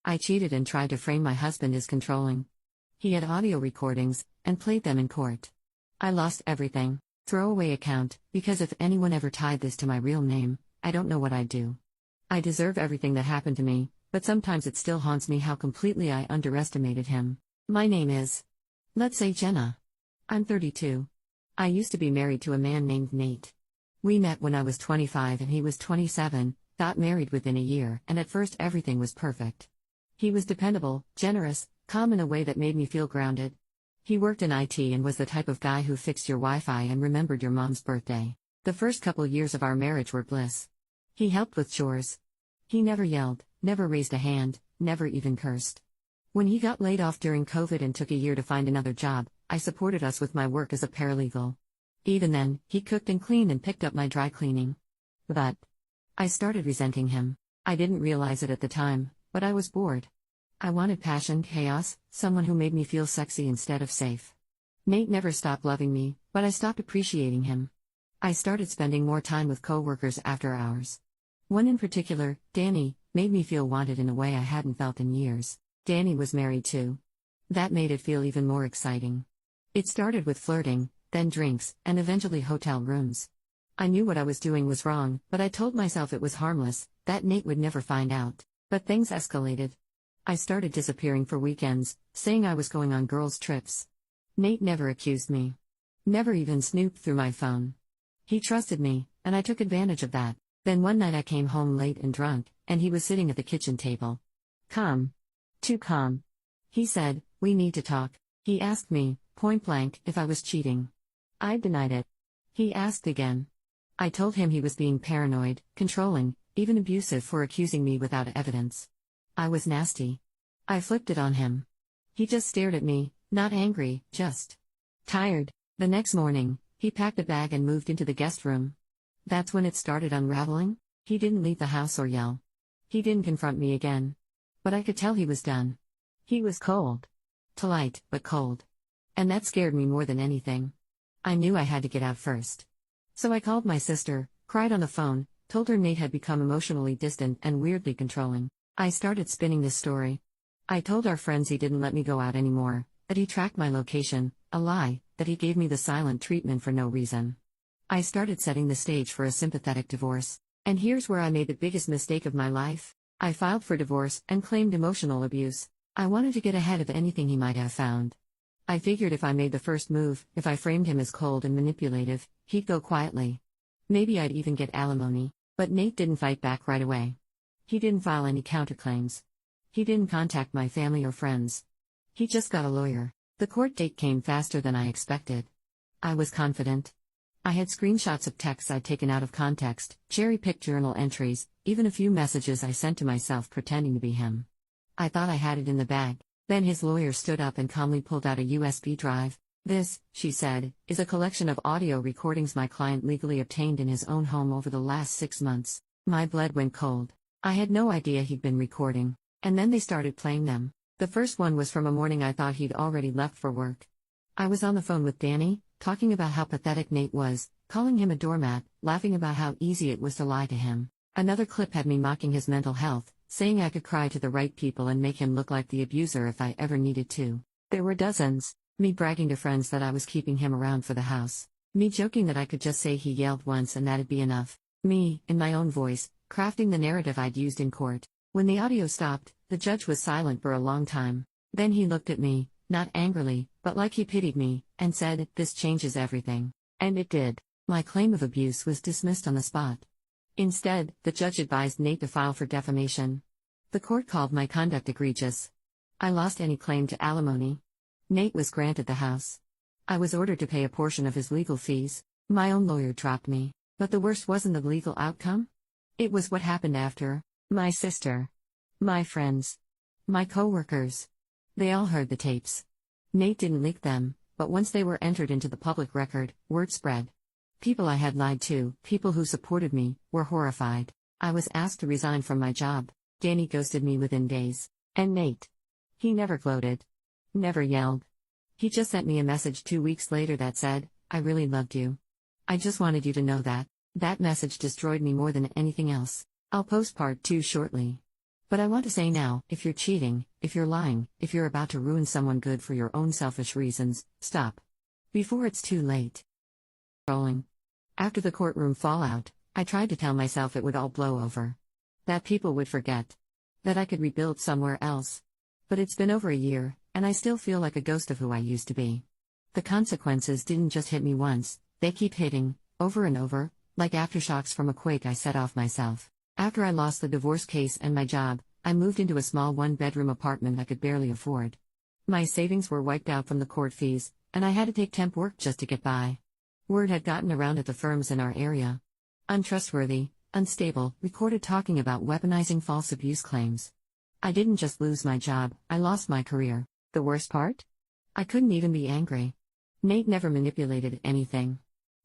I cheated and tried to frame my husband as controlling. He had audio recordings, and played them in court. I lost everything. Throwaway account, because if anyone ever tied this to my real name, I don't know what I'd do. I deserve everything that happened to me, but sometimes it still haunts me how completely I underestimated him. My name is, let's say, Jenna. I'm 32. I used to be married to a man named Nate. We met when I was 25 and he was 27, got married within a year, and at first everything was perfect. He was dependable, generous, calm in a way that made me feel grounded. He worked in IT and was the type of guy who fixed your Wi-Fi and remembered your mom's birthday. The first couple years of our marriage were bliss. He helped with chores. He never yelled, never raised a hand, never even cursed. When he got laid off during COVID and took a year to find another job, I supported us with my work as a paralegal. Even then, he cooked and cleaned and picked up my dry cleaning. But I started resenting him. I didn't realize it at the time, but I was bored. I wanted passion, chaos, someone who made me feel sexy instead of safe. Nate never stopped loving me, but I stopped appreciating him. I started spending more time with coworkers after hours. One in particular, Danny, made me feel wanted in a way I hadn't felt in years. Danny was married too. That made it feel even more exciting. It started with flirting, then drinks, and eventually hotel rooms. I knew what I was doing was wrong, but I told myself it was harmless, that Nate would never find out. But things escalated. I started disappearing for weekends, saying I was going on girls' trips. Nate never accused me. Never even snooped through my phone. He trusted me, and I took advantage of that. Then one night I came home late and drunk, and he was sitting at the kitchen table. Calm. Too calm. He said, "We need to talk." He asked me, point blank, if I was cheating. I denied it. He asked again. I told him he was being paranoid, controlling, even abusive for accusing me without evidence. I was nasty. I flipped it on him. He just stared at me, not angry, just tired. The next morning, he packed a bag and moved into the guest room. That's when it started unraveling. He didn't leave the house or yell. He didn't confront me again. But I could tell he was done. He was cold. Polite, but cold. And that scared me more than anything. I knew I had to get out first. So I called my sister, cried on the phone, told her Nate had become emotionally distant and weirdly controlling. I started spinning this story. I told our friends he didn't let me go out anymore, that he tracked my location, a lie, that he gave me the silent treatment for no reason. I started setting the stage for a sympathetic divorce. And here's where I made the biggest mistake of my life. I filed for divorce and claimed emotional abuse. I wanted to get ahead of anything he might have found. I figured if I made the first move, if I framed him as cold and manipulative, he'd go quietly. Maybe I'd even get alimony. But Nate didn't fight back right away. He didn't file any counterclaims. He didn't contact my family or friends. He just got a lawyer. The court date came faster than I expected. I was confident. I had screenshots of texts I'd taken out of context, cherry-picked journal entries, even a few messages I sent to myself pretending to be him. I thought I had it in the bag. Then his lawyer stood up and calmly pulled out a USB drive. "This," she said, "is a collection of audio recordings my client legally obtained in his own home over the last 6 months." My blood went cold. I had no idea he'd been recording. And then they started playing them. The first one was from a morning I thought he'd already left for work. I was on the phone with Danny, talking about how pathetic Nate was, calling him a doormat, laughing about how easy it was to lie to him. Another clip had me mocking his mental health, saying I could cry to the right people and make him look like the abuser if I ever needed to. There were dozens. Me bragging to friends that I was keeping him around for the house. Me joking that I could just say he yelled once and that'd be enough. Me, in my own voice, crafting the narrative I'd used in court. When the audio stopped, the judge was silent for a long time. Then he looked at me, not angrily, but like he pitied me, and said, "This changes everything." And it did. My claim of abuse was dismissed on the spot. Instead, the judge advised Nate to file for defamation. The court called my conduct egregious. I lost any claim to alimony. Nate was granted the house. I was ordered to pay a portion of his legal fees. My own lawyer dropped me. But the worst wasn't the legal outcome. It was what happened after. My sister. My friends. My coworkers. They all heard the tapes. Nate didn't leak them, but once they were entered into the public record, word spread. People I had lied to, people who supported me, were horrified. I was asked to resign from my job. Danny ghosted me within days. And Nate. He never gloated. Never yelled. He just sent me a message 2 weeks later that said, "I really loved you. I just wanted you to know that." That message destroyed me more than anything else. I'll post part 2 shortly. But I want to say now, if you're cheating, if you're lying, if you're about to ruin someone good for your own selfish reasons, stop. Before it's too late. Rolling. After the courtroom fallout, I tried to tell myself it would all blow over. That people would forget. That I could rebuild somewhere else. But it's been over a year, and I still feel like a ghost of who I used to be. The consequences didn't just hit me once, they keep hitting, over and over, like aftershocks from a quake I set off myself. After I lost the divorce case and my job, I moved into a small one-bedroom apartment I could barely afford. My savings were wiped out from the court fees, and I had to take temp work just to get by. Word had gotten around at the firms in our area. Untrustworthy, unstable, recorded talking about weaponizing false abuse claims. I didn't just lose my job, I lost my career. The worst part? I couldn't even be angry. Nate never manipulated anything.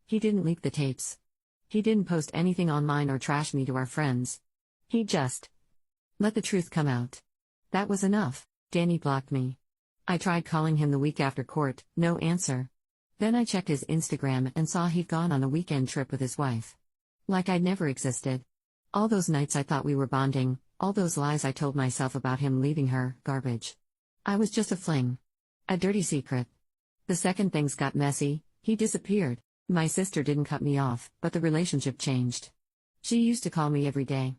He didn't leak the tapes. He didn't post anything online or trash me to our friends. He just let the truth come out. That was enough. Danny blocked me. I tried calling him the week after court, no answer. Then I checked his Instagram and saw he'd gone on a weekend trip with his wife. Like I'd never existed. All those nights I thought we were bonding, all those lies I told myself about him leaving her, garbage. I was just a fling. A dirty secret. The second things got messy, he disappeared. My sister didn't cut me off, but the relationship changed. She used to call me every day.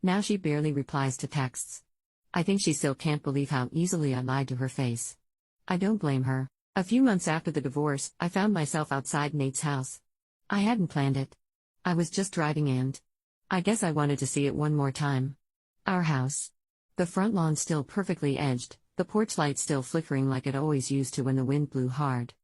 Now she barely replies to texts. I think she still can't believe how easily I lied to her face. I don't blame her. A few months after the divorce, I found myself outside Nate's house. I hadn't planned it. I was just driving and I guess I wanted to see it one more time. Our house. The front lawn still perfectly edged, the porch light still flickering like it always used to when the wind blew hard.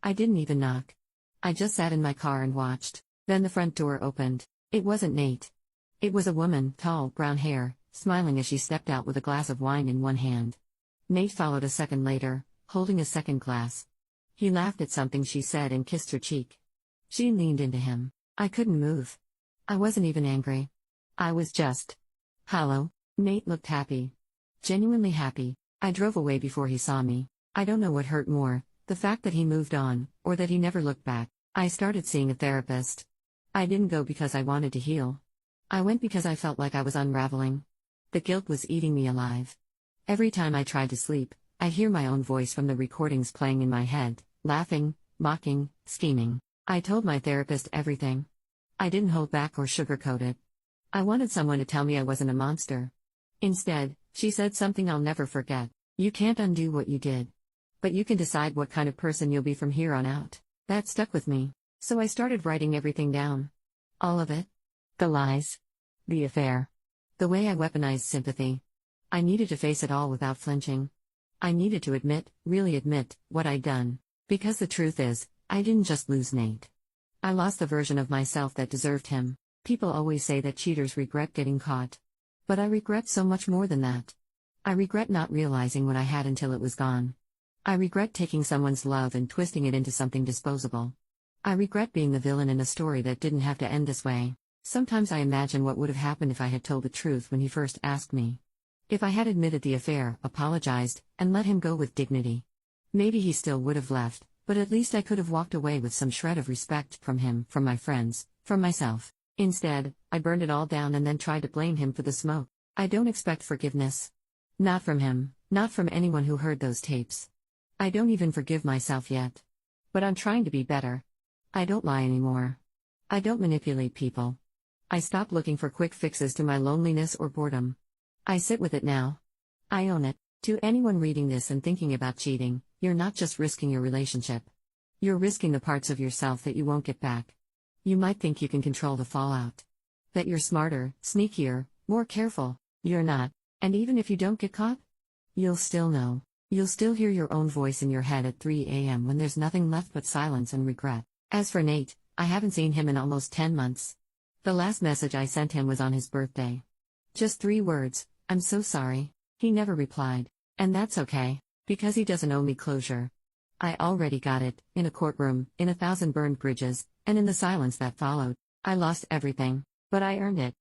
I didn't even knock. I just sat in my car and watched. Then the front door opened. It wasn't Nate. It was a woman, tall, brown hair, smiling as she stepped out with a glass of wine in one hand. Nate followed a second later, holding a second glass. He laughed at something she said and kissed her cheek. She leaned into him. I couldn't move. I wasn't even angry. I was just hollow. Nate looked happy. Genuinely happy. I drove away before he saw me. I don't know what hurt more, the fact that he moved on, or that he never looked back. I started seeing a therapist. I didn't go because I wanted to heal. I went because I felt like I was unraveling. The guilt was eating me alive. Every time I tried to sleep, I'd hear my own voice from the recordings playing in my head, laughing, mocking, scheming. I told my therapist everything. I didn't hold back or sugarcoat it. I wanted someone to tell me I wasn't a monster. Instead, she said something I'll never forget. You can't undo what you did. But you can decide what kind of person you'll be from here on out. That stuck with me. So I started writing everything down. All of it. The lies. The affair. The way I weaponized sympathy. I needed to face it all without flinching. I needed to admit, really admit, what I'd done. Because the truth is, I didn't just lose Nate. I lost the version of myself that deserved him. People always say that cheaters regret getting caught. But I regret so much more than that. I regret not realizing what I had until it was gone. I regret taking someone's love and twisting it into something disposable. I regret being the villain in a story that didn't have to end this way. Sometimes I imagine what would have happened if I had told the truth when he first asked me. If I had admitted the affair, apologized, and let him go with dignity. Maybe he still would have left, but at least I could have walked away with some shred of respect from him, from my friends, from myself. Instead, I burned it all down and then tried to blame him for the smoke. I don't expect forgiveness. Not from him, not from anyone who heard those tapes. I don't even forgive myself yet. But I'm trying to be better. I don't lie anymore. I don't manipulate people. I stopped looking for quick fixes to my loneliness or boredom. I sit with it now. I own it. To anyone reading this and thinking about cheating, you're not just risking your relationship. You're risking the parts of yourself that you won't get back. You might think you can control the fallout. That you're smarter, sneakier, more careful. You're not. And even if you don't get caught, you'll still know. You'll still hear your own voice in your head at 3 a.m. when there's nothing left but silence and regret. As for Nate, I haven't seen him in almost 10 months. The last message I sent him was on his birthday. Just 3 words, I'm so sorry. He never replied. And that's okay, because he doesn't owe me closure. I already got it, in a courtroom, in 1,000 burned bridges, and in the silence that followed. I lost everything, but I earned it.